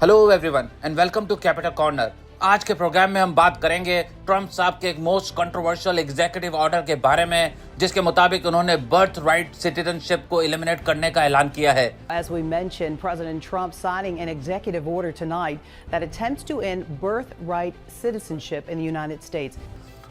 Hello everyone and welcome to Capital Corner. आज के programme में हम बात करेंगे ट्रम्प साहब के एक मोस्ट कंट्रोवर्शियल एग्जीक्यूटिव ऑर्डर के बारे में, जिसके मुताबिक उन्होंने बर्थ राइट सिटीजनशिप को एलिमिनेट करने का ऐलान किया है। As we mentioned, President Trump signing an executive order tonight that attempts to end birthright citizenship in the United States.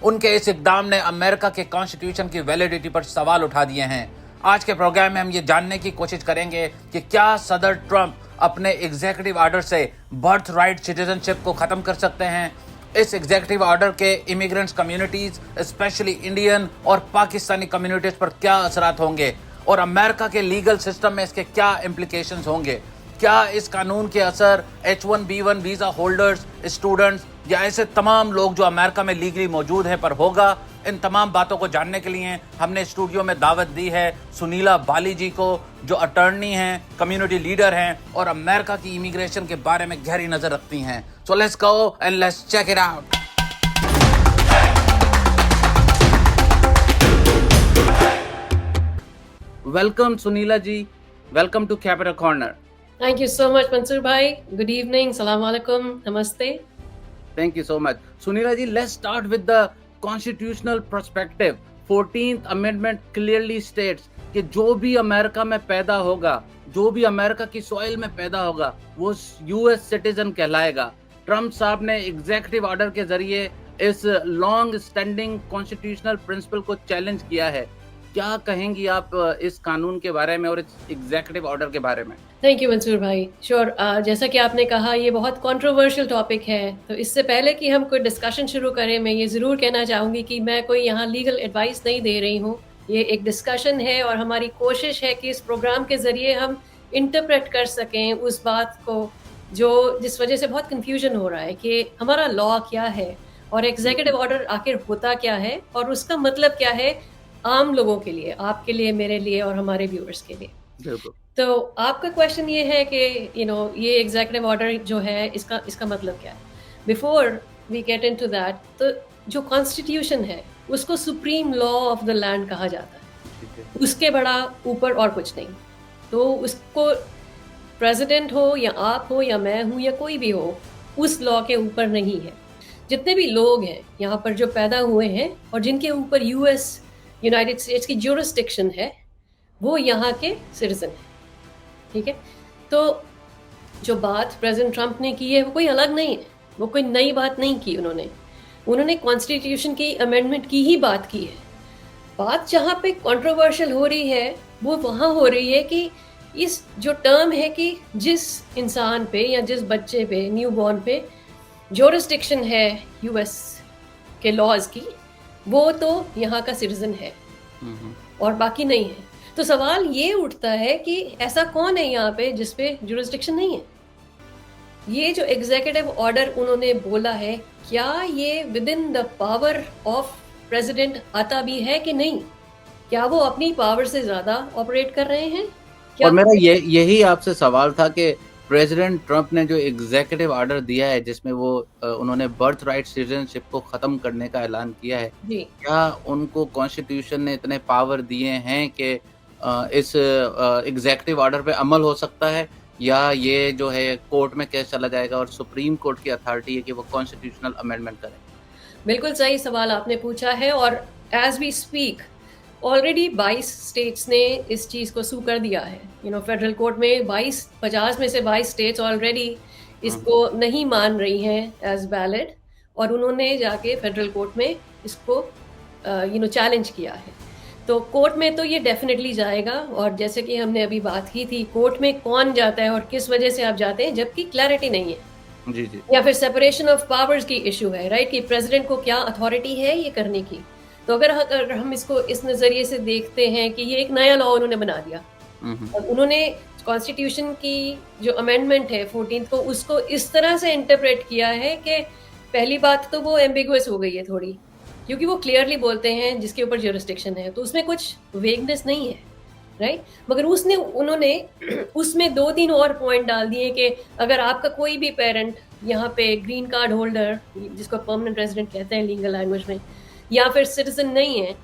उनके इस इकदाम ने अमेरिका के कॉन्स्टिट्यूशन की वैलिडिटी पर सवाल उठा दिए हैं। आज के प्रोग्राम में हम ये जानने की कोशिश करेंगे कि क्या सदर ट्रम्प अपने एग्जीक्यूटिव ऑर्डर से बर्थ राइट सिटीजनशिप को खत्म कर सकते हैं। इस एग्जीक्यूटिव ऑर्डर के इमिग्रेंट्स कम्युनिटीज, स्पेशली इंडियन और पाकिस्तानी कम्युनिटीज पर क्या असरात होंगे और अमेरिका के लीगल सिस्टम में इसके क्या इम्प्लीकेशंस होंगे। क्या इस कानून के असर H1B1 वीजा होल्डर्स, स्टूडेंट्स या ऐसे तमाम लोग जो अमेरिका में लीगली मौजूद हैं पर होगा। इन तमाम बातों को जानने के लिए हमने स्टूडियो में दावत दी है सुनीला बाली जी को, जो अटर्नी हैं, कम्युनिटी लीडर हैं और अमेरिका की इमिग्रेशन के बारे में गहरी नजर रखती हैं। So let's go and let's check it out. Welcome Sunila ji, welcome to Capital Corner. Thank you so much, Mansoor bhai. Good evening. Salam alaikum. Namaste. Thank you so much. Sunila ji, let's start with the constitutional perspective. 14th Amendment clearly states कि जो भी America में पैदा होगा, जो भी America की soil में पैदा होगा, वो यूएस सिटीजन कहलाएगा। ट्रम्प साहब ने एग्जीक्यूटिव ऑर्डर के जरिए इस लॉन्ग स्टैंडिंग कॉन्स्टिट्यूशनल प्रिंसिपल को चैलेंज किया है। क्या कहेंगी आप इस कानून के बारे में और इस एग्जीक्यूटिव ऑर्डर के बारे में? थैंक यू मंसूर भाई। श्योर, जैसा कि आपने कहा ये बहुत कंट्रोवर्शियल टॉपिक है, तो इससे पहले कि हम कोई डिस्कशन शुरू करें, मैं ये ज़रूर कहना चाहूँगी कि मैं कोई यहाँ लीगल एडवाइस नहीं दे रही हूँ। ये एक डिस्कशन है और हमारी कोशिश है कि इस प्रोग्राम के ज़रिए हम इंटरप्रेट कर सकें उस बात को जिस वजह से बहुत कन्फ्यूजन हो रहा है कि हमारा लॉ क्या है और एग्जीक्यूटिव ऑर्डर आखिर होता क्या है और उसका मतलब क्या है आम लोगों के लिए, आपके लिए, मेरे लिए और हमारे व्यूअर्स के लिए। तो आपका क्वेश्चन ये है कि ये एग्जीक्यूटिव ऑर्डर जो है इसका मतलब क्या है। Before we get into that, तो जो कॉन्स्टिट्यूशन है उसको supreme law of the land कहा जाता है, उसके बड़ा ऊपर और कुछ नहीं। तो उसको प्रेसिडेंट हो या आप हो या मैं हूँ या कोई भी हो, उस लॉ के ऊपर नहीं है। जितने भी लोग हैं यहाँ पर जो पैदा हुए हैं और जिनके ऊपर यूनाइटेड स्टेट्स की ज्यूरिसडिक्शन है, वो यहाँ के सिटीजन हैं। ठीक है, तो जो बात प्रेसिडेंट ट्रम्प ने की है वो कोई अलग नहीं है, वो कोई नई बात नहीं की। उन्होंने कॉन्स्टिट्यूशन की अमेंडमेंट की ही बात की है। बात जहाँ पे कंट्रोवर्शियल हो रही है वो वहाँ हो रही है कि इस जो टर्म है कि जिस इंसान पे या जिस बच्चे पे, न्यू बॉर्न पे ज्यूरिसडिक्शन है यूएस के लॉज की, वो तो यहाँ का सिटीजन है और बाकी नहीं है। तो सवाल ये उठता है कि ऐसा कौन है यहाँ पे जिस पे ज्यूरिसडिक्शन नहीं है। ये जो एग्जीक्यूटिव ऑर्डर उन्होंने बोला है, क्या ये with in the power of president आता भी है कि नहीं? क्या वो अपनी पावर से ज्यादा ऑपरेट कर रहे हैं? और मेरा यही आपसे सवाल था कि प्रेसिडेंट ट्रम्प ने जो एग्जीक्यूटिव ऑर्डर दिया है जिसमें वो उन्होंने बर्थ राइट सिटीजनशिप को खत्म करने का ऐलान किया है, क्या उनको कॉन्स्टिट्यूशन ने इतने पावर दिए हैं कि इस एग्जीक्यूटिव ऑर्डर पे अमल हो सकता है, या ये जो है कोर्ट में केस चला जाएगा और सुप्रीम कोर्ट की अथॉरिटी है कि वो कॉन्स्टिट्यूशनल अमेंडमेंट करें? बिल्कुल सही सवाल आपने पूछा है और as we speak already 22 states ने इस चीज़ को सू कर दिया है। फेडरल कोर्ट में 50 में से 22 स्टेट्स ऑलरेडी इसको नहीं मान रही हैं एज वैलिड, और उन्होंने जाके फेडरल कोर्ट में इसको चैलेंज किया है। तो कोर्ट में तो ये डेफिनेटली जाएगा, और जैसे कि हमने अभी बात की थी, कोर्ट में कौन जाता है और किस वजह से आप जाते हैं जबकि क्लैरिटी नहीं है। जी। या फिर सेपरेशन ऑफ पावर्स की इशू है, राइट, कि प्रेसिडेंट को क्या अथॉरिटी है ये करने की। तो अगर हम इसको इस नज़रिए से देखते हैं कि ये एक नया लॉ उन्होंने बना दिया और उन्होंने कॉन्स्टिट्यूशन की जो अमेंडमेंट है 14th को, उसको इस तरह से इंटरप्रेट किया है कि पहली बात तो वो एम्बिगुअस हो गई है थोड़ी, क्योंकि वो क्लियरली बोलते हैं जिसके ऊपर ज्यूरिसडिक्शन है, तो उसमें कुछ वेगनेस नहीं है, राइट। मगर उन्होंने उसमें 2-3 और पॉइंट डाल दिए कि अगर आपका कोई भी पेरेंट यहाँ पे ग्रीन कार्ड होल्डर, जिसको परमानेंट रेजिडेंट कहते हैं लीगल लैंग्वेज में, या फिर सिटीजन नहीं है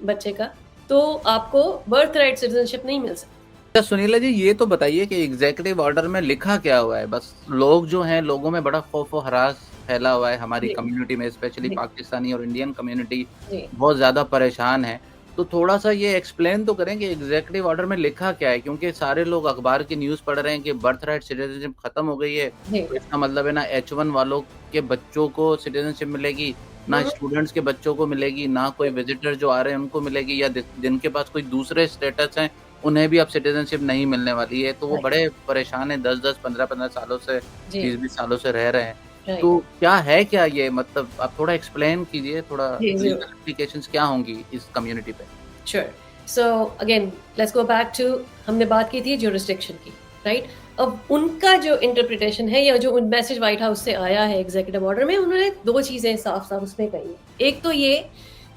बच्चे का, तो आपको बर्थ राइट सिटीजनशिप नहीं मिल सकती। अच्छा सुनीला जी, ये तो बताइए कि एग्जीक्यूटिव ऑर्डर में लिखा क्या हुआ है? बस लोग जो हैं, लोगों में बड़ा खौफ और हरास फैला हुआ है, हमारी जी, कम्युनिटी में, स्पेशली जी, पाकिस्तानी और इंडियन कम्युनिटी जी। बहुत ज़्यादा परेशान है। तो थोड़ा-सा ये एक्सप्लेन तो करें कि एग्जीक्यूटिव ऑर्डर में लिखा क्या है? क्योंकि सारे लोग अखबार की न्यूज़ पढ़ रहे हैं कि बर्थ राइट सिटीज़नशिप खत्म हो गई है, जी। तो इसका मतलब है ना H1 वालों के बच्चों को सिटीज़नशिप मिलेगी, हुँ, ना हुँ। स्टूडेंट्स के बच्चों को मिलेगी, ना कोई विज़िटर जो आ रहे हैं उनको मिलेगी, या जिनके पास कोई दूसरे स्टेटस हैं उन्हें भी अब सिटीज़नशिप नहीं मिलने वाली है, तो वो राइट, बड़े परेशान हैं, 10-10, 15-15 सालों से, जी, 20-20 सालों से रह रहे हैं। राइट। तो क्या है क्या ये, मतलब आप थोड़ा एक्सप्लेन कीजिए, थोड़ा जी, ज़रूर। लीगल इम्प्लीकेशंस क्या होंगी इस कम्युनिटी पे? Sure. So again let's go back to हमने बात की थी ज्यूरिसडिक्शन की, राइट? अब उनका जो इंटरप्रिटेशन है या जो मैसेज व्हाइट हाउस से आया है एग्जीक्यूटिव ऑर्डर में, उन्होंने 2 चीज़ें साफ-साफ उसमें कही हैं। एक तो ये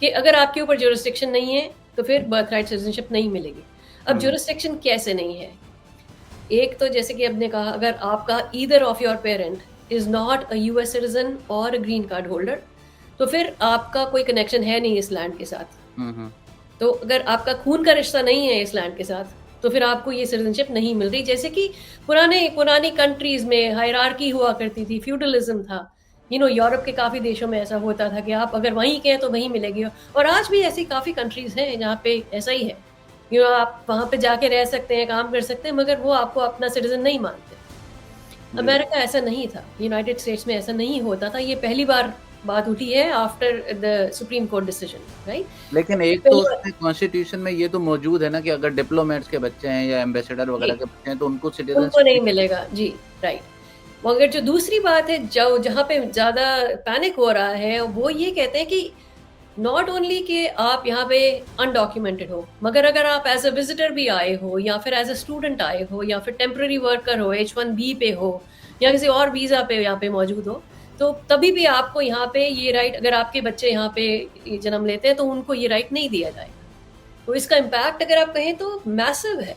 कि अगर आपके ऊपर ज्यूरिसडिक्शन नहीं है, तो फिर बर्थ राइट सिटीज़नशिप नहीं मिलेगी। अब हुँ, ज्यूरिसडिक्शन कैसे नहीं है? एक तो जैसे कि आपने कहा, अगर आपका either of your parent is not a US citizen और अ ग्रीन कार्ड होल्डर, तो फिर आपका कोई कनेक्शन है नहीं इस लैंड के साथ। हुँ, हुँ। तो अगर आपका खून का रिश्ता नहीं है इस लैंड के साथ, तो फिर आपको ये सिटीज़नशिप नहीं मिल रही। जैसे कि पुरानी कंट्रीज़ में हायरार्की हुआ करती थी, फ्यूडलिज़्म था। यूरोप के काफ़ी देशों में ऐसा होता था कि आप अगर वहीं के हैं तो वहीं मिलेगी, और आज भी ऐसी काफ़ी कंट्रीज़ हैं जहाँ पे ऐसा ही है। आप वहाँ पे जाके रह सकते हैं, काम कर सकते हैं, मगर वो आपको अपना सिटीज़न नहीं मानते। जी। अमेरिका ऐसा नहीं था, यूनाइटेड स्टेट्स में ऐसा नहीं होता था। ये पहली बार बात उठी है after the supreme court decision, right? लेकिन ये एक तो पहली बार। उसमें कॉन्स्टिट्यूशन में ये तो मौजूद है ना कि अगर डिप्लोमेट्स के बच्चे हैं या एम्बेसडर वगैरह जी। के बच्चे हैं, तो उनको उनको सिटीज़नशिप नहीं नहीं मिलेगा, जी, राइट। मगर जो दूसरी बात है, जो जहाँ पे ज़्यादा पैनिक हो रहा है, वो ये कहते हैं कि नॉट ओनली कि आप यहाँ पे अनडॉक्यूमेंटेड हो, मगर अगर आप एज़ अ विज़िटर भी आए हो या फिर एज़ अ स्टूडेंट आए हो या फिर टेम्परेरी वर्कर हो, H1B पे हो या किसी और वीज़ा पे यहाँ पे मौजूद हो, तो तभी भी आपको यहाँ पे ये राइट, अगर आपके बच्चे यहाँ पे जन्म लेते हैं, तो उनको ये राइट नहीं दिया जाएगा। तो इसका इम्पैक्ट अगर आप कहें तो मैसिव है।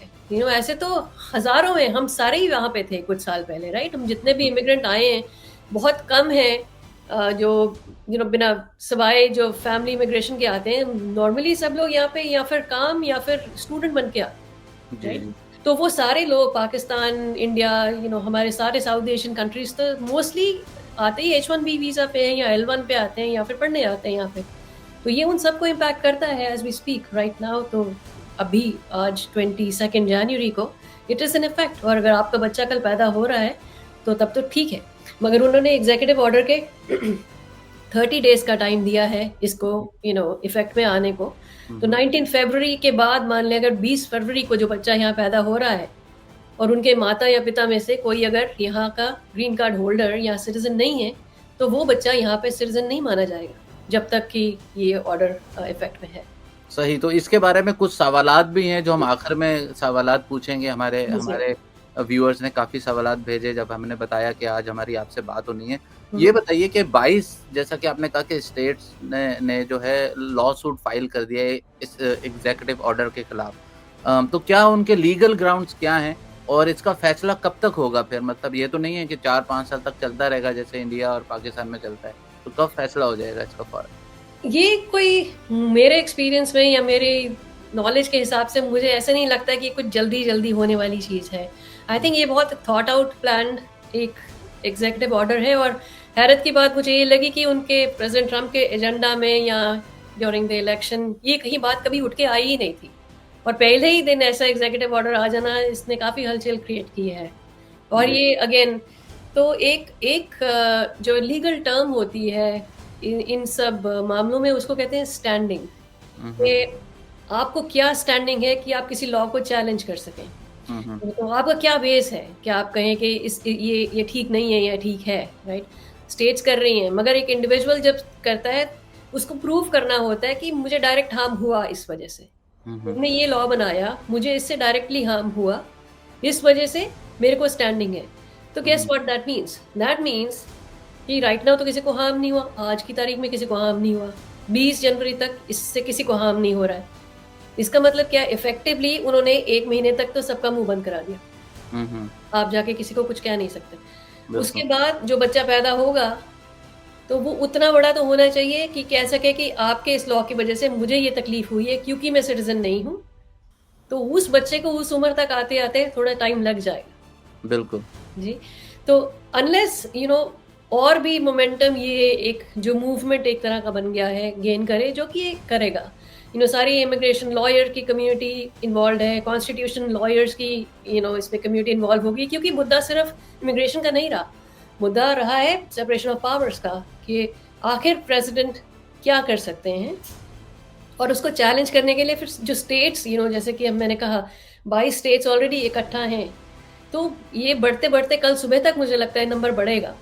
ऐसे तो हज़ारों हैं, हम सारे ही वहाँ पे थे कुछ साल पहले, राइट? हम जितने भी इमिग्रेंट आए हैं, बहुत कम हैं जो बिना सिवाय जो फैमिली इमिग्रेशन के आते हैं। नॉर्मली सब लोग यहाँ पे या फिर काम या फिर स्टूडेंट बन के आते हैं, जी, राइट? जी। तो वो सारे लोग पाकिस्तान, इंडिया, हमारे सारे साउथ एशियन कंट्रीज़ तो मोस्टली आते ही H1B वीज़ा पे हैं या L1 पे आते हैं या फिर पढ़ने आते हैं यहाँ पे। तो ये उन सबको इम्पैक्ट करता है as we speak right now. तो अभी आज 22 जनवरी को इट इज़ इन इफेक्ट, और अगर आपका बच्चा कल पैदा हो रहा है, तो तब तो ठीक है। मगर उन्होंने एग्ज़ीक्यूटिव ऑर्डर के 30 डेज़ का टाइम दिया है इसको इफ़ेक्ट में आने को। हुँ, तो हुँ। 19 फरवरी के बाद मान लें अगर 20 फरवरी को जो बच्चा यहाँ पैदा हो रहा है और उनके माता या पिता में से कोई अगर यहाँ का ग्रीन कार्ड होल्डर या सिटीज़न नहीं है, तो वो बच्चा यहाँ पे सिटीज़न नहीं माना जाएगा, जब तक कि ये ऑर्डर इफ़ेक्ट में है। सही, तो इसके बारे में कुछ सवालात भी हैं जो हम आखिर में सवालात पूछेंगे। हमारे जी, जी। हमारे व्यूअर्स ने काफ़ी सवालात भेजे जब हमने बताया कि आज हमारी आपसे बात होनी है। हुँ, ये हुँ। बताइए कि 22, जैसा कि आपने कहा कि स्टेट्स ने जो है लॉ सूट फाइल कर दिया है इस एग्जीक्यूटिव ऑर्डर के खिलाफ। तो क्या उनके लीगल ग्राउंड्स क्या हैं और इसका फैसला कब तक होगा फिर? मतलब ये तो नहीं है कि 4-5 साल तक चलता रहेगा जैसे इंडिया और पाकिस्तान में चलता है। तो कब फैसला हो जाएगा इसका फौरन? ये कोई मेरे एक्सपीरियंस में या मेरे नॉलेज के हिसाब से मुझे ऐसा नहीं लगता कि ये कुछ जल्दी-जल्दी होने वाली चीज़ है। आई थिंक ये बहुत थॉट आउट प्लान्ड एक एग्ज़ीक्यूटिव ऑर्डर है, और हैरत की बात मुझे ये लगी कि उनके प्रेज़िडेंट ट्रम्प के एजेंडा में या ड्यूरिंग द इलेक्शन ये कहीं बात कभी उठ के आई ही नहीं थी। और पहले ही दिन ऐसा एग्ज़ीक्यूटिव ऑर्डर आ जाना, इसने काफ़ी हलचल क्रिएट की है। और जी। ये अगेन तो एक एक जो लीगल टर्म होती है इन सब मामलों में, उसको कहते हैं स्टैंडिंग। हुँ, हुँ। कि आपको क्या स्टैंडिंग है कि आप किसी लॉ को चैलेंज कर सकें। हुँ, हुँ। तो आपका क्या बेस है कि आप कहें कि ये ठीक नहीं है या ठीक है, राइट? स्टेट्स कर रही हैं, मगर एक इंडिविजुअल जब करता है, उसको प्रूव करना होता है कि मुझे डायरेक्ट हार्म हुआ इस वजह से। हुँ, हुँ। तुमने ये लॉ बनाया, मुझे इससे डायरेक्टली हार्म हुआ, इस वजह से मेरे को स्टैंडिंग है। तो guess hmm, what that means? That means कि राइट नाउ तो किसी को हार्म नहीं हुआ, आज की तारीख में किसी को हार्म नहीं हुआ। 20 जनवरी तक इससे किसी को हार्म नहीं हो रहा है। इसका मतलब क्या है? इफेक्टिवली उन्होंने 1 महीने तक तो सबका मुँह बंद करा दिया। हुँ, हुँ। आप जाके किसी को कुछ कह नहीं सकते। बिल्कुल। उसके बाद जो बच्चा पैदा होगा, तो वो उतना बड़ा तो होना चाहिए कि कह सके कि आपके इस लॉ की वजह से मुझे ये तकलीफ हुई है क्योंकि मैं सिटीज़न नहीं हूँ, तो उस बच्चे को उस उम्र तक आते आते थोड़ा टाइम लग जाएगा। बिल्कुल। जी, तो अनलेस और भी मोमेंटम, ये एक जो मूवमेंट एक तरह का बन गया है, गेन करे, जो कि ये करेगा। सारी इमिग्रेशन लॉयर की कम्युनिटी इन्वॉल्व है, कॉन्स्टिट्यूशन लॉयर्स की इसमें कम्युनिटी इन्वॉल्व होगी, क्योंकि मुद्दा सिर्फ इमिग्रेशन का नहीं रहा, मुद्दा रहा है सेपरेशन ऑफ पावर्स का, कि आखिर प्रेसिडेंट क्या कर सकते हैं। और उसको चैलेंज करने के लिए फिर जो स्टेट्स, जैसे कि मैंने कहा 22 स्टेट्स ऑलरेडी इकट्ठा हैं, तो ये बढ़ते बढ़ते कल सुबह तक मुझे लगता है नंबर बढ़ेगा।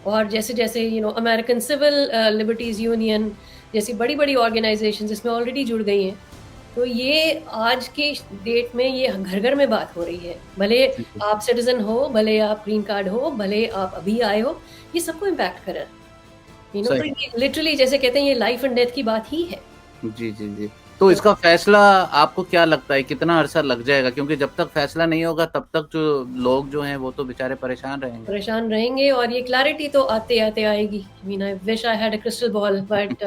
और जैसे जैसे अमेरिकन सिविल लिबर्टीज़ यूनियन जैसी बड़ी बड़ी ऑर्गेनाइजेशन इसमें ऑलरेडी जुड़ गई हैं, तो ये आज की डेट में ये घर घर में बात हो रही है। भले आप सिटीजन हो, भले आप ग्रीन कार्ड हो, भले आप अभी आए हो, ये सबको इम्पैक्ट कर रहा है। तो ये लिटरली जैसे कहते हैं, ये लाइफ एंड डेथ की बात ही है। जी जी जी। तो इसका फैसला आपको क्या लगता है कितना अरसा लग जाएगा? क्योंकि जब तक फैसला नहीं होगा तब तक जो लोग जो हैं वो तो बेचारे परेशान रहेंगे। और ये क्लैरिटी तो आते आते आएगी। I wish I had a crystal ball, but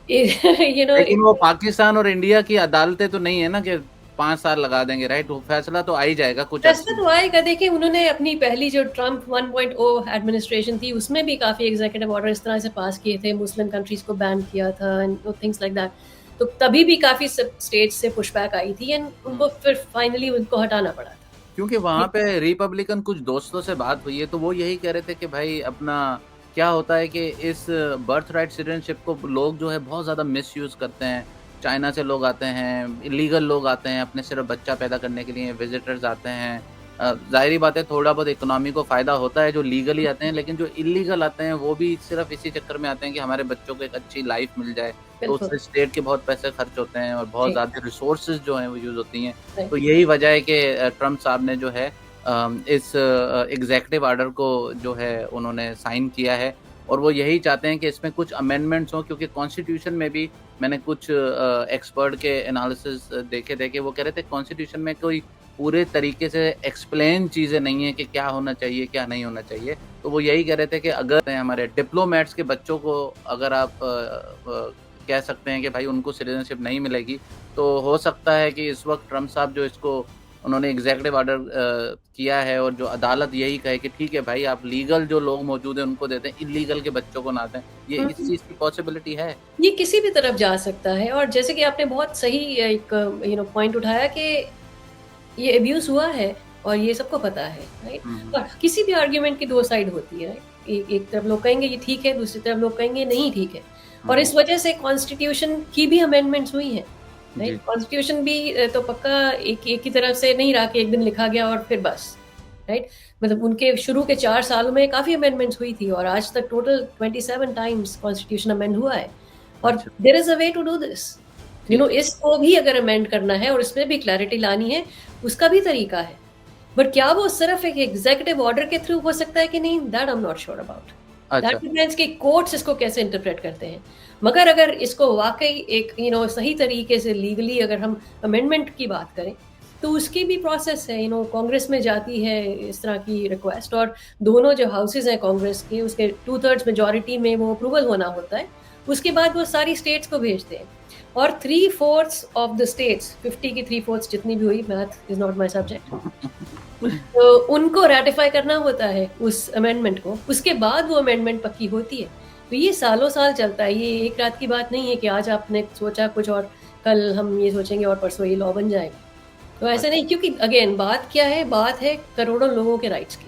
लेकिन वो पाकिस्तान और इंडिया की अदालतें तो नहीं है ना कि 5 साल लगा देंगे, राइट? वो फैसला तो आ ही जाएगा कुछ। फैसला तो आएगा। देखिए, उन्होंने अपनी पहली जो ट्रम्प 1.0 एडमिनिस्ट्रेशन थी, उसमें भी काफी एग्जीक्यूटिव ऑर्डर इस तरह से पास किए थे, मुस्लिम कंट्रीज को बैन किया था एंड थिंग्स लाइक दैट। तो तभी भी काफी स्टेट्स से पुशबैक आई थी एंड उनको फिर फाइनली उनको हटाना पड़ा था। क्योंकि वहां पे रिपब्लिकन कुछ दोस्तों से बात हुई है, तो वो यही कह रहे थे कि भाई अपना क्या होता है कि इस बर्थ राइट सिटीजनशिप को लोग जो है बहुत ज़्यादा मिसयूज़ करते हैं। चाइना से लोग आते हैं, इलीगल लोग आते हैं अपने सिर्फ बच्चा पैदा करने के लिए, विजिटर्स आते हैं। ज़ाहिरी बात है थोड़ा बहुत इकोनॉमी को फ़ायदा होता है जो लीगली आते हैं, लेकिन जो इलीगल आते हैं वो भी सिर्फ इसी चक्कर में आते हैं कि हमारे बच्चों को एक अच्छी लाइफ मिल जाए। तो उससे स्टेट के बहुत पैसे खर्च होते हैं और बहुत ज़्यादा रिसोर्सेज जो हैं वो यूज़ होती हैं। तो यही वजह है कि ट्रम्प साहब ने जो है इस एग्जीक्यूटिव ऑर्डर को जो है उन्होंने साइन किया है और वो यही चाहते हैं कि इसमें कुछ अमेंडमेंट्स हों, क्योंकि कॉन्स्टिट्यूशन में भी मैंने कुछ एक्सपर्ट के एनालिसिस देखे थे कि वो कह रहे थे कॉन्स्टिट्यूशन में कोई पूरे तरीके से एक्सप्लेन चीज़ें नहीं है कि क्या होना चाहिए क्या नहीं होना चाहिए। तो वो यही कह रहे थे कि अगर हमारे डिप्लोमेट्स के बच्चों को अगर आप कह सकते हैं कि भाई उनको सिटीजनशिप नहीं मिलेगी, तो हो सकता है कि इस वक्त ट्रम्प साहब जो इसको उन्होंने एग्जीक्यूटिव ऑर्डर किया है और जो अदालत यही कहे कि ठीक है भाई आप लीगल जो लोग मौजूद हैं उनको देते हैं, इलीगल के बच्चों को ना दें, ये इस चीज़ की पॉसिबिलिटी है। ये किसी भी तरफ जा सकता है। और जैसे कि आपने बहुत सही एक पॉइंट उठाया कि ये अब्यूज हुआ है और ये सबको पता है, राइट? और किसी भी आर्ग्यूमेंट की दो साइड होती है, राइट? एक तरफ लोग कहेंगे ये ठीक है, दूसरी तरफ लोग कहेंगे नहीं ठीक है। और इस वजह से कॉन्स्टिट्यूशन की भी अमेंडमेंट्स हुई हैं, राइट? कॉन्स्टिट्यूशन भी तो पक्का एक ही तरफ से नहीं रहा कि एक दिन लिखा गया और फिर बस, राइट? मतलब उनके शुरू के 4 सालों में काफ़ी अमेंडमेंट्स हुई थी और आज तक टोटल 27 टाइम्स कॉन्स्टिट्यूशन अमेंड हुआ है। और there is a way to do this. इसको भी अगर अमेंड करना है और इसमें भी क्लैरिटी लानी है, उसका भी तरीका है। बट क्या वो सिर्फ एक एग्जीक्यूटिव ऑर्डर के थ्रू हो सकता है कि नहीं, that I am not sure about. That depends कि कोर्ट्स इसको कैसे इंटरप्रेट करते हैं। मगर अगर इसको वाकई एक सही तरीके से लीगली अगर हम अमेंडमेंट की बात करें, तो उसकी भी प्रोसेस है। कांग्रेस में जाती है इस तरह की रिक्वेस्ट और दोनों जो हाउसेज हैं कांग्रेस के, उसके 2/3 मेजॉरिटी में वो अप्रूवल होना होता है। उसके बाद वो सारी स्टेट्स को भेजते हैं और 3/4 ऑफ द स्टेट्स, 50 की 3/4 जितनी भी हुई, math is not my subject, तो उनको रेटिफाई करना होता है उस अमेंडमेंट को। उसके बाद वो अमेंडमेंट पक्की होती है। तो ये सालों साल चलता है, ये एक रात की बात नहीं है कि आज आपने सोचा कुछ और कल हम ये सोचेंगे और परसों ये लॉ बन जाएगा। तो ऐसा नहीं, क्योंकि अगेन बात क्या है, बात है करोड़ों लोगों के राइट्स की।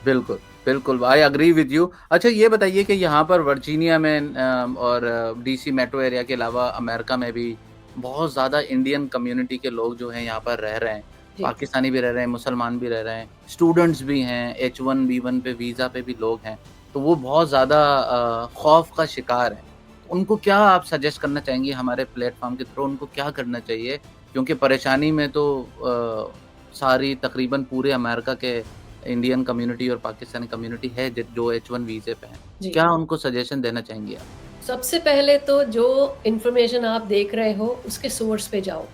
बिल्कुल बिल्कुल, आई अग्री विद यू। अच्छा ये बताइए कि यहाँ पर वर्जीनिया में और डीसी मेट्रो एरिया के अलावा अमेरिका में भी बहुत ज़्यादा इंडियन कम्युनिटी के लोग जो हैं यहाँ पर रह रहे हैं, पाकिस्तानी भी रह रहे हैं, मुसलमान भी रह रहे हैं, स्टूडेंट्स भी हैं, H1 B1 पे वीज़ा पे भी लोग हैं। तो वो बहुत ज़्यादा खौफ का शिकार हैं। उनको क्या आप सजेस्ट करना चाहेंगे हमारे प्लेटफॉर्म के थ्रू, उनको क्या करना चाहिए? क्योंकि परेशानी में तो सारी तकरीबन पूरे अमेरिका के इंडियन कम्युनिटी और पाकिस्तानी कम्युनिटी है जो H1 वीज़े पे हैं। क्या उनको सजेशन देना चाहेंगे आप? सबसे पहले तो जो इन्फॉर्मेशन आप देख रहे हो उसके सोर्स पे जाओ।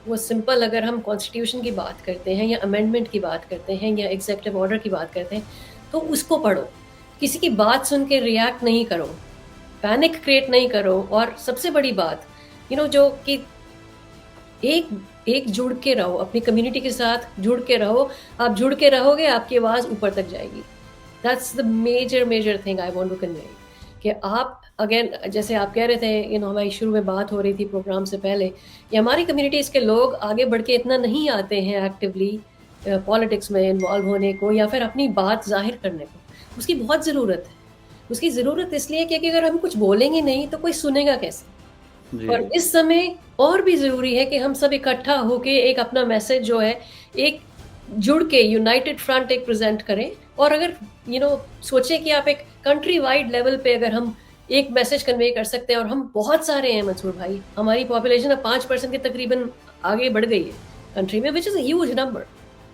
वो सिंपल, अगर हम कॉन्स्टिट्यूशन की बात करते हैं या अमेंडमेंट की बात करते हैं या एग्जीक्यूटिव ऑर्डर की बात करते हैं, तो उसको पढ़ो। किसी की बात सुन के रिएक्ट नहीं करो, पैनिक क्रिएट नहीं करो। और सबसे बड़ी बात जो कि एक एक जुड़ के रहो, अपनी कम्युनिटी के साथ जुड़ के रहो। आप जुड़ के रहोगे, आपकी आवाज़ ऊपर तक जाएगी। That's the major thing I want to convey, कि आप अगेन जैसे आप कह रहे थे, हमारी शुरू में बात हो रही थी प्रोग्राम से पहले, कि हमारी कम्युनिटीज़ के लोग आगे बढ़ के इतना नहीं आते हैं एक्टिवली पॉलिटिक्स में इन्वॉल्व होने को या फिर अपनी बात ज़ाहिर करने को। उसकी बहुत ज़रूरत है। उसकी ज़रूरत इसलिए कि अगर हम कुछ बोलेंगे नहीं तो कोई सुनेगा कैसे? जी और इस समय और भी ज़रूरी है कि हम सब इकट्ठा होके एक अपना मैसेज जो है, एक जुड़ के यूनाइटेड फ्रंट एक प्रेज़ेंट करें। और अगर सोचें कि आप एक कंट्री वाइड लेवल पे अगर हम एक मैसेज कन्वे कर सकते हैं, और हम बहुत सारे हैं मंसूर भाई, हमारी पॉपुलेशन अब 5% के तकरीबन आगे बढ़ गई है कंट्री में, which is a huge number.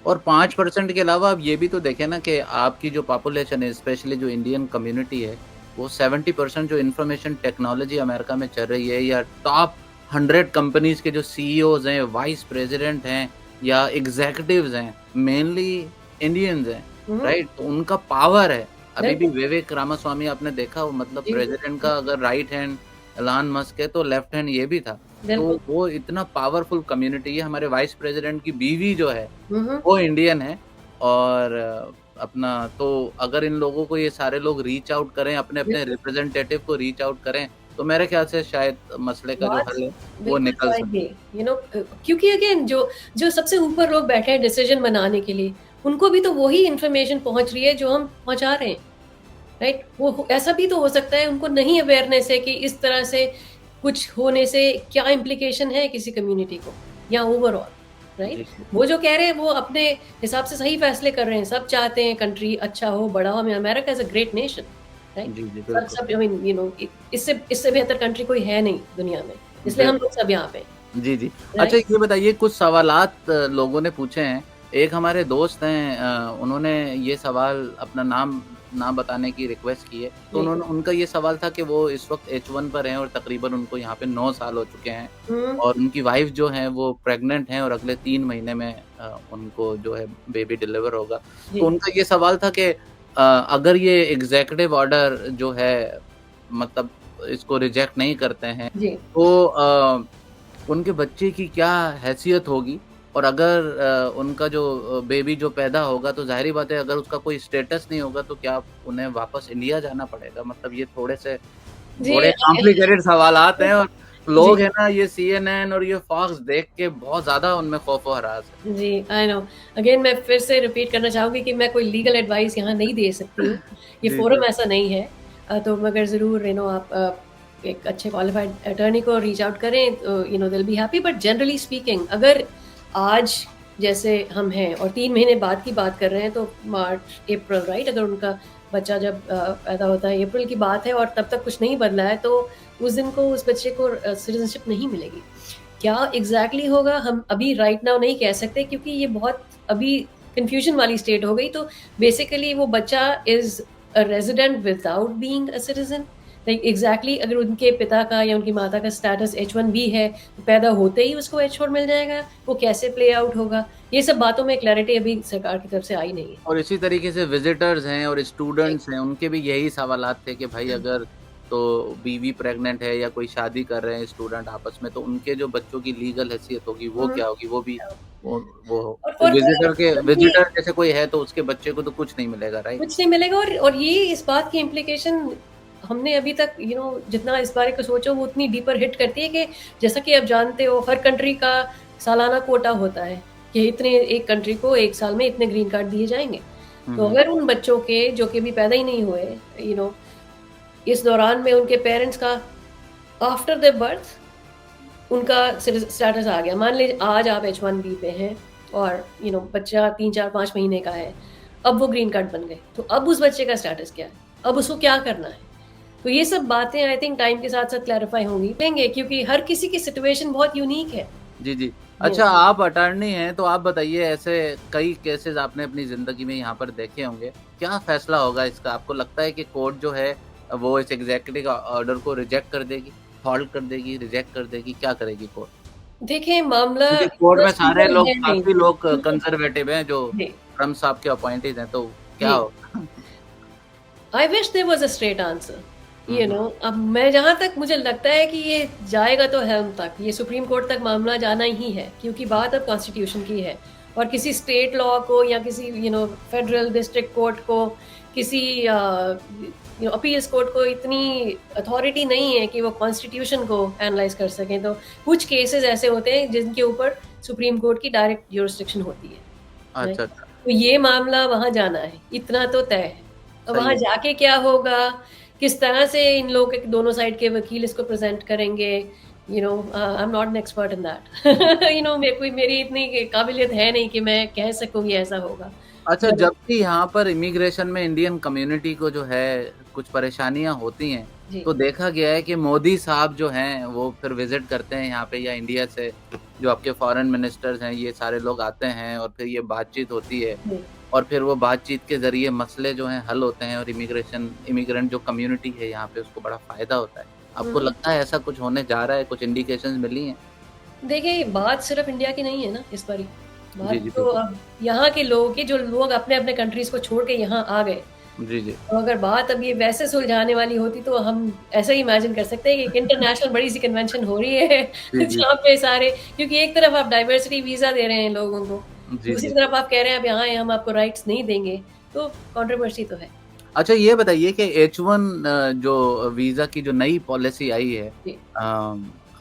और 5% के अलावा आप ये भी तो देखें ना कि आपकी जो पॉपुलेशन है, स्पेशली जो इंडियन कम्युनिटी है, वो 70% जो इंफॉर्मेशन टेक्नोलॉजी अमेरिका में चल रही है, या टॉप 100 कंपनीज के जो सीईओज हैं, वाइस प्रेसिडेंट हैं या एग्जीक्यूटिव्स हैं, मेनली इंडियंस हैं, राइट? तो उनका पावर है। अभी भी विवेक रामास्वामी आपने देखा, वो मतलब जी, प्रेसिडेंट का अगर राइट हैंड एलन मस्क है तो लेफ्ट हैंड ये भी था। तो बिल्कुल। वो इतना पावरफुल कम्युनिटी है। हमारे वाइस प्रेसिडेंट की बीवी जो है हुँ। वो इंडियन है। और अपना तो अगर इन लोगों को ये सारे लोग रीच आउट करें, अपने अपने बिल्कुल। रिप्रेजेंटेटिव को रीच आउट करें, तो मेरे ख्याल से शायद मसले का जो बात हल है वो बिल्कुल निकल सकता पाएँगे, क्योंकि अगेन जो जो सबसे ऊपर लोग बैठे हैं डिसीजन बनाने के लिए, उनको भी तो वही इन्फॉर्मेशन पहुँच रही है जो हम पहुँचा रहे हैं, राइट? ऐसा भी तो हो सकता है उनको नहीं अवेयरनेस है कि इस तरह से कुछ होने से क्या इम्प्लीकेशन है किसी कम्युनिटी को या ओवरऑल, राइट? जी, वो जो कह रहे हैं वो अपने हिसाब से सही फैसले कर रहे हैं। सब चाहते हैं कंट्री अच्छा हो, बड़ा हो। America is a great nation, right? जी, जी, सब बिल्कुल। सब आई मीन इससे बेहतर कंट्री कोई है नहीं दुनिया में। इसलिए हम लोग सब यहाँ पे हैं, जी, जी। अच्छा, राइट? ये बताइए, कुछ सवालात लोगों ने पूछे हैं। एक हमारे दोस्त हैं, उन्होंने ये सवाल अपना नाम ना बताने की रिक्वेस्ट की है। तो जी। उनका ये सवाल था कि वो इस वक़्त H1 पर हैं और तकरीबन उनको यहाँ पे 9 साल हो चुके हैं, हुँ, और उनकी वाइफ़ जो हैं वो प्रेग्नेंट हैं और अगले 3 महीने में उनको जो है बेबी डिलीवर होगा। जी, तो उनका ये सवाल था कि अगर ये एग्ज़ीक्यूटिव ऑर्डर जो है, मतलब इसको रिजेक्ट नहीं करते हैं, जी। तो उनके बच्चे की क्या हैसियत होगी? और अगर उनका जो बेबी जो पैदा होगा, तो ज़ाहिर-सी बात है, अगर उसका कोई स्टेटस नहीं होगा तो क्या उन्हें वापस इंडिया जाना पड़ेगा? मतलब ये थोड़े से जी, बड़े कॉम्प्लिकेटेड सवालात हैं, और जी, लोग हैं ना, ये CNN और ये फॉक्स देख के बहुत ज़्यादा उनमें खौफ़ व हरास है। जी, आई नो। अगेन मैं फिर से रिपीट करना चाहूँगी कि मैं कोई लीगल एडवाइस यहाँ नहीं दे सकती हूँ। ये जी, फ़ोरम जी। ऐसा नहीं है। तो मगर ज़रूर आप एक अच्छे क्वालिफाइड अटॉर्नी को रीच आउट करें तो they will be happy. But generally speaking, अगर आज जैसे हम हैं और 3 महीने बाद की बात कर रहे हैं, तो मार्च, अप्रैल, राइट? अगर उनका बच्चा जब पैदा होता है, अप्रैल की बात है और तब तक कुछ नहीं बदला है, तो उस दिन को उस बच्चे को सिटीज़नशिप नहीं मिलेगी। क्या एग्ज़ैक्टली होगा हम अभी राइट नाउ नहीं कह सकते, क्योंकि ये बहुत अभी कन्फ्यूज़न वाली स्टेट हो गई। तो बेसिकली वो बच्चा is a resident without being a citizen. Like exactly अगर उनके पिता का या उनकी माता का स्टेटस H1B है, तो पैदा होते ही उसको H4 मिल जाएगा, वो कैसे प्ले आउट होगा? ये सब बातों में क्लैरिटी अभी सरकार की तरफ से आई नहीं है। और इसी तरीके से विज़िटर्स हैं और राइट। स्टूडेंट्स हैं, उनके भी यही सवालात थे कि भाई अगर तो बीवी प्रेग्नेंट है या कोई शादी कर रहे हैं स्टूडेंट आपस में, तो उनके जो बच्चों की लीगल हैसियत होगी वो हुँ। क्या होगी? वो भी वो हो। तो और कभी विज़िटर जैसे कोई है तो उसके बच्चे को तो कुछ नहीं मिलेगा, राइट? कुछ नहीं मिलेगा। और ये इस बात की इम्प्लीकेशन हमने अभी तक जितना इस बारे को सोचो वो उतनी डीपर हिट करती है कि जैसा कि आप जानते हो, हर कंट्री का सालाना कोटा होता है कि इतने एक कंट्री को 1 साल में इतने ग्रीन कार्ड दिए जाएँगे। हुँ, तो हुँ। अगर उन बच्चों के जो कि अभी पैदा ही नहीं हुए, इस दौरान में उनके पेरेंट्स का आफ्टर द बर्थ उनका स्टेटस आ गया। मान लीजिए आज आप H1B पे हैं और बच्चा 3, 4, 5 महीने का है। अब वो ग्रीन कार्ड बन गए, तो अब उस बच्चे का स्टेटस क्या है? अब उसको क्या करना है? तो ये सब बातें आई थिंक टाइम के साथ-साथ क्लैरिफाई होंगी लेंगे, क्योंकि हर किसी की सिचुएशन बहुत यूनिक है। जी, जी। जी। अच्छा, आप अटॉर्नी हैं, तो आप बताइए, ऐसे कई केसेज़ आपने अपनी ज़िंदगी में यहाँ पर देखे होंगे। क्या फ़ैसला होगा इसका? आपको लगता है कि कोर्ट जो है वो इस एग्ज़ीक्यूटिव ऑर्डर को रिजेक्ट कर देगी, हॉल्ट कर देगी, रिजेक्ट कर देगी, क्या करेगी कोर्ट? देखिए मामला क्योंकि कोर्ट इतना में सारे सिंपल लोग, है नहीं। काफ़ी लोग कंज़र्वेटिव हैं जो जी, ट्रम्प साहब के अपॉइंटीज़ हैं, तो क्या जी। होगा? I wish there was a straight answer. अब मैं जहाँ तक मुझे लगता है कि ये जाएगा तो हेल्म तक, ये सुप्रीम कोर्ट तक मामला जाना ही है, क्योंकि बात अब कॉन्स्टिट्यूशन की है और किसी स्टेट लॉ को या किसी फेडरल डिस्ट्रिक्ट कोर्ट को, किसी अपील्स कोर्ट को इतनी अथॉरिटी नहीं है कि वो कॉन्स्टिट्यूशन को एनालाइज कर सकें। तो कुछ केसेस ऐसे होते हैं जिनके ऊपर सुप्रीम कोर्ट की डायरेक्ट ज्यूरिसडिक्शन होती है, अच्छा right? अच्छा, तो ये मामला वहाँ जाना है, इतना तो तय है। तो सही वहाँ है। जाके क्या होगा, किस तरह से इन लोग के दोनों साइड के वकील इसको प्रेजेंट करेंगे, I am not an expert in that. मेरी इतनी काबिलियत है नहीं कि मैं कह सकूँ ये ऐसा होगा। अच्छा, But- जब भी यहाँ पर इमिग्रेशन में इंडियन कम्युनिटी को जो है कुछ परेशानियां होती हैं, जी तो देखा गया है कि मोदी साहब जो हैं वो फिर विजिट करते हैं यहाँ पे, या इंडिया से जो आपके फॉरेन मिनिस्टर्स हैं ये सारे लोग आते हैं और फिर ये बातचीत होती है जी और फिर वो बातचीत के जरिए मसले जो हैं हल होते हैं और इमिग्रेंट जो कम्युनिटी है यहाँ पे उसको बड़ा फायदा होता है। आपको लगता है ऐसा कुछ होने जा रहा है? कुछ इंडिकेशंस मिली हैं? देखिए, बात सिर्फ इंडिया की नहीं है ना इस बारी। जी बात जी तो बिल्कुल। अब यहाँ के लोगों की, जो लोग अपने अपने कंट्रीज को छोड़ के यहाँ आ गए। जी जी तो अगर बात अब ये वैसे सुलझाने वाली होती तो हम ऐसा ही इमेजिन कर सकते हैं कि एक इंटरनेशनल बड़ी सी कन्वेंशन हो रही है जी जी जहाँ पे सारे, क्योंकि एक तरफ आप डाइवर्सिटी वीजा दे रहे हैं लोगों को, जी दूसरी जी। तरफ आप कह रहे हैं अब यहाँ हम आपको राइट्स नहीं देंगे, तो कंट्रोवर्सी तो है। अच्छा, ये बताइए कि H1 जो वीज़ा की जो नई पॉलिसी आई है, जी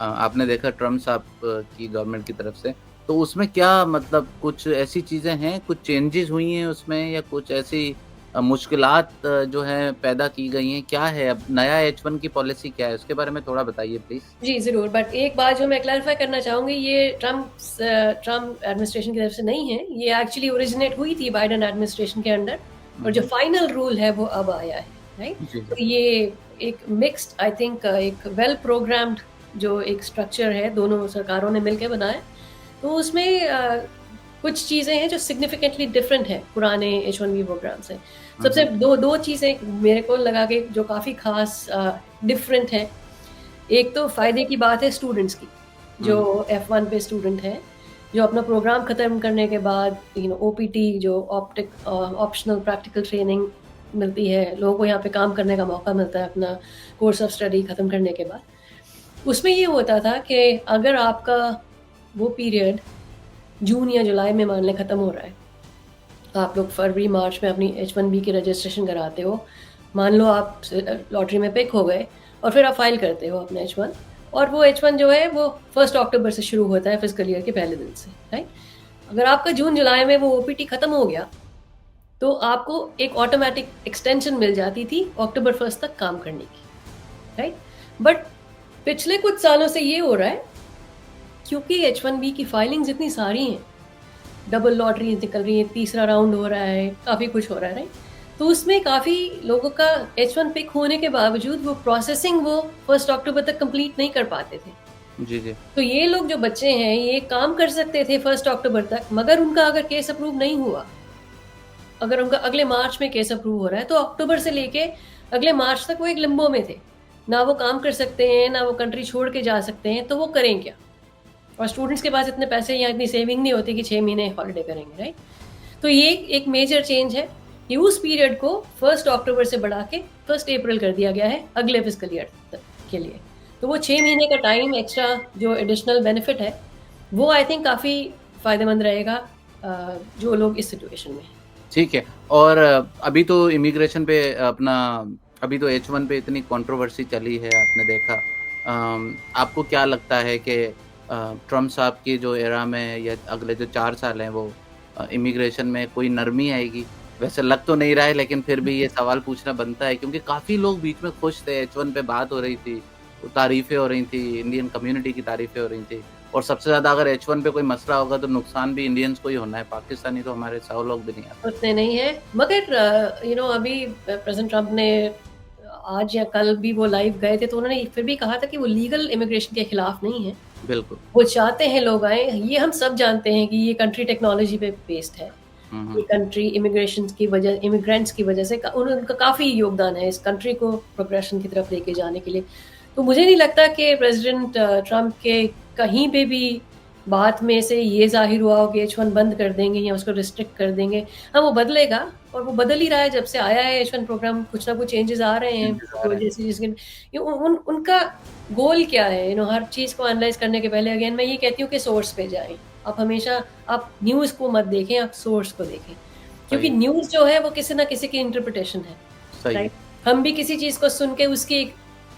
आपने देखा ट्रम्प साहब की गवर्नमेंट की तरफ से, तो उसमें क्या मतलब कुछ ऐसी चीज़ें हैं, कुछ चेंजेस हुई हैं उसमें, या कुछ ऐसी मुश्किलात जो हैं पैदा की गई हैं? क्या है अब नया H1 की पॉलिसी क्या है? उसके बारे में थोड़ा बताइए प्लीज़। जी ज़रूर, बट एक बात जो मैं क्लैरिफाई करना चाहूँगी, ये ट्रम्प एडमिनिस्ट्रेशन की तरफ से नहीं है, ये एक्चुअली ओरिजिनेट हुई थी बाइडेन एडमिनिस्ट्रेशन के अंडर, और जो फाइनल रूल है वो अब आया है, राइट? जी, तो जी। ये एक मिक्स्ड, आई थिंक एक वेल प्रोग्राम्ड जो एक स्ट्रक्चर है, दोनों सरकारों ने मिलकर बनाया। तो उसमें कुछ चीज़ें हैं जो सिग्निफिकेंटली डिफरेंट है पुराने H1B प्रोग्राम से। सबसे दो चीज़ें मेरे को लगा कि जो काफ़ी खास डिफरेंट है। एक तो फ़ायदे की बात है स्टूडेंट्स की, जो F1 पे स्टूडेंट हैं, जो अपना प्रोग्राम ख़त्म करने के बाद OPT जो ऑप्शनल प्रैक्टिकल ट्रेनिंग मिलती है, लोगों को यहाँ पे काम करने का मौका मिलता है अपना कोर्स ऑफ स्टडी ख़त्म करने के बाद। उसमें ये होता था कि अगर आपका वो पीरियड जून या जुलाई में मान लें ख़त्म हो रहा है, आप लोग फरवरी मार्च में अपनी H1B की रजिस्ट्रेशन कराते हो, मान लो आप लॉटरी में पिक हो गए और फिर आप फाइल करते हो अपना H1, और वो H1 जो है वो 1 अक्टूबर से शुरू होता है फिजिकल ईयर के पहले दिन से, राइट? अगर आपका जून जुलाई में वो OPT ख़त्म हो गया तो आपको एक ऑटोमेटिक एक्सटेंशन मिल जाती थी अक्टूबर 1 तक काम करने की, राइट? बट पिछले कुछ सालों से ये हो रहा है, क्योंकि H1B की फाइलिंग्स इतनी सारी हैं, डबल लॉटरी निकल रही है, तीसरा राउंड हो रहा है, काफ़ी कुछ हो रहा है, राइट? तो उसमें काफ़ी लोगों का H1 पिक होने के बावजूद वो प्रोसेसिंग वो 1 अक्टूबर तक कंप्लीट नहीं कर पाते थे। जी, जी। तो ये लोग जो बच्चे हैं ये काम कर सकते थे 1 अक्टूबर तक, मगर उनका अगर केस अप्रूव नहीं हुआ, अगर उनका अगले मार्च में केस अप्रूव हो रहा है, तो अक्टूबर से लेके अगले मार्च तक वो एक लिम्बो में थे, ना वो काम कर सकते हैं, ना वो कंट्री छोड़ के जा सकते हैं, तो वो करें क्या? और स्टूडेंट्स के पास इतने पैसे या इतनी सेविंग नहीं होती कि 6 महीने हॉलिडे करेंगे, राइट? तो ये एक मेजर चेंज है कि उस पीरियड को 1 अक्टूबर से बढ़ा के 1 अप्रैल कर दिया गया है अगले फिजिकल ईयर के लिए। तो वो 6 महीने का टाइम एक्स्ट्रा जो एडिशनल बेनिफिट है, वो आई थिंक काफ़ी फ़ायदेमंद रहेगा जो लोग इस सिचुएशन में हैं। ठीक है। और अभी तो इमिग्रेशन पे अभी तो H1 पे इतनी कंट्रोवर्सी चली है, आपने देखा। आपको क्या लगता है कि ट्रम्प साहब की जो एरा में या अगले जो 4 साल हैं वो इमिग्रेशन में कोई नरमी आएगी? वैसे लग तो नहीं रहा है, लेकिन फिर भी ये सवाल पूछना बनता है, क्योंकि काफ़ी लोग बीच में खुश थे, H1 पे बात हो रही थी, तारीफ़ें हो रही थी, इंडियन कम्युनिटी की तारीफ़ें हो रही थी, और सबसे ज़्यादा अगर H1 पे कोई मसला होगा तो नुकसान भी इंडियंस को ही होना है, पाकिस्तानी तो हमारे 100 लोग भी नहीं आते। उतने नहीं है, मगर अभी प्रेसिडेंट ट्रम्प ने आज या कल भी वो लाइव गए थे, तो उन्होंने फिर भी कहा था कि वो लीगल इमिग्रेशन के खिलाफ नहीं है। बिल्कुल। वो चाहते हैं लोग आए। ये हम सब जानते हैं कि ये कंट्री टेक्नोलॉजी पे बेस्ड है। ये कंट्री इमिग्रेशन की वजह, इमिग्रेंट्स की वजह से उनका काफ़ी योगदान है इस कंट्री को प्रोग्रेशन की तरफ लेके जाने के लिए। तो मुझे नहीं लगता कि प्रेसिडेंट ट्रम्प के कहीं पे भी बात में से ये जाहिर हुआ हो कि H1 बंद कर देंगे या उसको रिस्ट्रिक्ट कर देंगे। हाँ, वो बदलेगा और वो बदल ही रहा है, जब से आया है H1 प्रोग्राम कुछ ना कुछ चेंजेस आ रहे हैं। चेंजेस आ तो रहे हैं। जैसे जिसके उनका गोल क्या है, हर चीज़ को एनालाइज़ करने के पहले अगेन मैं ये कहती हूँ कि सोर्स पे जाएँ। आप हमेशा आप न्यूज़ को मत देखें, आप सोर्स को देखें। क्योंकि सही है, न्यूज़ जो है वो किसी ना किसी की इंटरप्रिटेशन है, सही है। राइट? हम भी किसी चीज़ को सुन के उसकी एक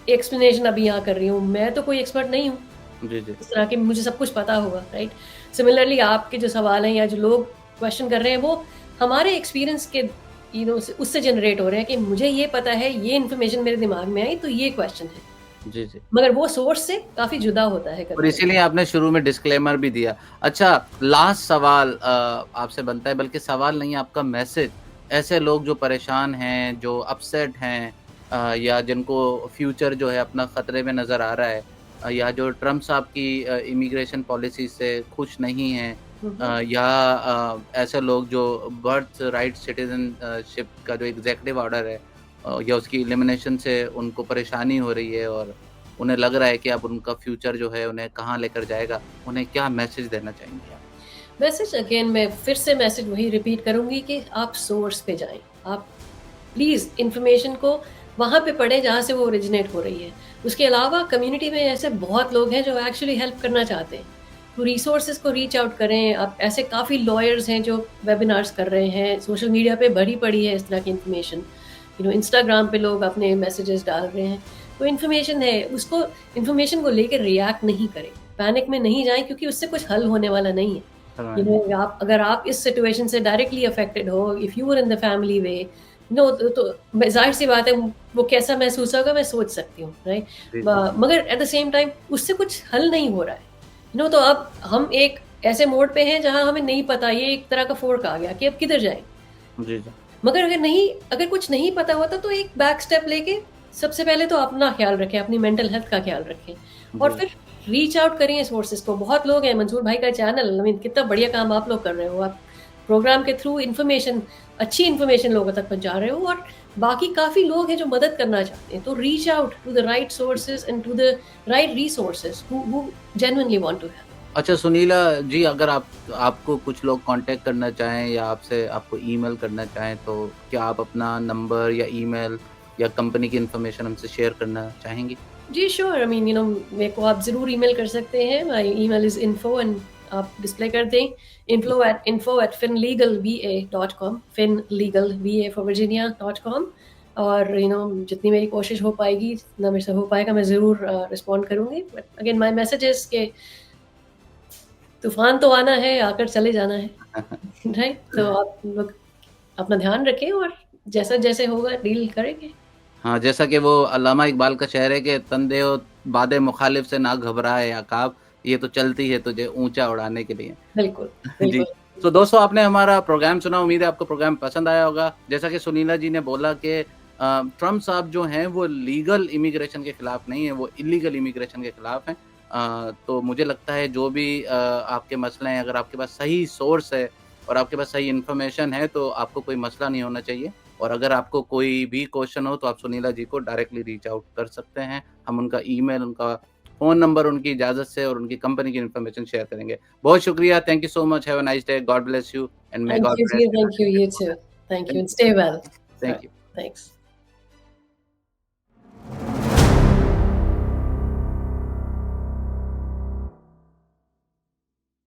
एक्सप्लेनेशन अभी यहाँ कर रही हूँ। मैं तो कोई एक्सपर्ट नहीं हूँ। जी, जी। इस तरह के मुझे सब कुछ पता होगा, राइट? सिमिलरली आपके जो सवाल हैं या जो लोग क्वेश्चन कर रहे हैं, वो हमारे एक्सपीरियंस के उससे जनरेट हो रहे हैं कि मुझे ये पता है, ये इन्फॉर्मेशन मेरे दिमाग में आई, तो ये क्वेश्चन है। जी, जी। मगर वो सोर्स से काफ़ी जुदा होता है और कभी-कभी। इसीलिए आपने शुरू में डिस्क्लेमर भी दिया। अच्छा, लास्ट सवाल आपसे बनता है, बल्कि सवाल नहीं, आपका मैसेज ऐसे लोग जो परेशान हैं, जो अपसेट हैं या जिनको फ्यूचर जो है अपना खतरे में नज़र आ रहा है या जो ट्रम्प साहब की इमिग्रेशन पॉलिसी से खुश नहीं हैं हुँ, हुँ। या ऐसे लोग जो बर्थ राइट सिटीज़नशिप का जो एग्ज़ेक्युटिव ऑर्डर है या उसकी एलिमिनेशन से उनको परेशानी हो रही है और उन्हें लग रहा है कि अब उनका फ्यूचर जो है उन्हें कहाँ लेकर जाएगा, उन्हें क्या मैसेज देना चाहेंगे आप? मैसेज अगेन मैं फिर से मैसेज वही रिपीट करूँगी कि आप सोर्स पे जाएँ। आप प्लीज़ इन्फॉर्मेशन को वहाँ पे पढ़ें जहाँ से वो ओरिजिनेट हो रही है। उसके अलावा कम्युनिटी में ऐसे बहुत लोग हैं जो एक्चुअली हेल्प करना चाहते हैं। तो रिसोर्सेज़ को रीच आउट करें। आप ऐसे काफ़ी लॉयर्स हैं जो वेबिनार्स कर रहे हैं। सोशल मीडिया पे भरी पड़ी है इस तरह की इन्फॉर्मेशन। इंस्टाग्राम पे लोग अपने मैसेजेस डाल रहे हैं। तो इन्फॉर्मेशन है, उसको इन्फॉर्मेशन को लेके रिएक्ट नहीं करें। पैनिक में नहीं जाएँ क्योंकि उससे कुछ हल होने वाला नहीं है। आप अगर आप इस सिचुएशन से डायरेक्टली अफेक्टेड हो, if you are in the family way, तो ज़ाहिर सी बात है वो कैसा महसूस होगा मैं सोच सकती हूँ, राइट? जी, जी। मगर एट द सेम टाइम उससे कुछ हल नहीं हो रहा है। तो अब हम एक ऐसे मोड पे हैं जहाँ हमें नहीं पता, ये एक तरह का फोर्क आ गया कि अब किधर जाएँ? जी, जी। मगर अगर कुछ नहीं पता होता तो एक बैक स्टेप लेके सबसे पहले तो अपना ख्याल रखें, अपनी मेंटल हेल्थ का ख्याल रखें और जी। फिर रीच आउट करिए सोर्सेज़ को। बहुत लोग हैं, मंसूर भाई का चैनल, आई मीन कितना बढ़िया काम आप लोग कर रहे हो। आप प्रोग्राम के थ्रू अच्छी इन्फॉर्मेशन लोगों तक पहुँचा रहे हो और बाकी काफ़ी लोग हैं जो मदद करना चाहते हैं। तो reach out to the right sources and to the right resources who genuinely want to help. अच्छा सुनीला जी, अगर आपको कुछ लोग कांटेक्ट करना चाहें या आपको ईमेल करना चाहें, तो क्या आप अपना नंबर या ईमेल या कंपनी की इन्फॉर्मेशन हमसे शेयर करना चाहेंगी? जी, श्योर। आई मीन मेरे को आप ज़रूर ईमेल कर सकते हैं। My email is info and आप डिस्प्ले कर दें info@finlegalva.com finlegalva for Virginia.com और जितनी मेरी कोशिश हो पाएगी, जितना मेरे से हो पाएगा मैं ज़रूर रिस्पॉन्ड करूँगी। But again my message is कि तूफ़ान तो आना है, आकर चले जाना है, राइट? तो आप लोग अपना ध्यान रखें और जैसा-जैसे होगा डील करेंगे। हाँ, जैसा कि वो अल्लामा इकबाल का शेर है कि तंदे ओ बादे मुखालिफ से ना घबराए अकाब, ये तो चलती है तुझे ऊँचा उड़ाने के लिए। बिल्कुल, जी। बिल्कुल। तो दोस्तों, आपने हमारा प्रोग्राम सुना, उम्मीद है आपको प्रोग्राम पसंद आया होगा। जैसा कि सुनीला जी ने बोला कि ट्रम्प साहब जो हैं वो लीगल इमिग्रेशन के खिलाफ नहीं है, वो इल्लीगल इमिग्रेशन के खिलाफ हैं। तो मुझे लगता है जो भी आपके मसले हैं, अगर आपके पास सही सोर्स है और आपके पास सही इन्फॉर्मेशन है तो आपको कोई मसला नहीं होना चाहिए। और अगर आपको कोई भी क्वेश्चन हो तो आप सुनीला जी को डायरेक्टली रीच आउट कर सकते हैं। हम उनका ईमेल, उनका फ़ोन नंबर उनकी इजाज़त से और उनकी कंपनी की इन्फॉर्मेशन शेयर करेंगे। बहुत शुक्रिया, thank you so much, have a nice day, God bless you and may Thank God you, bless dear. Thank you. You too. Thank you, and stay well. All thank right. You. Thanks.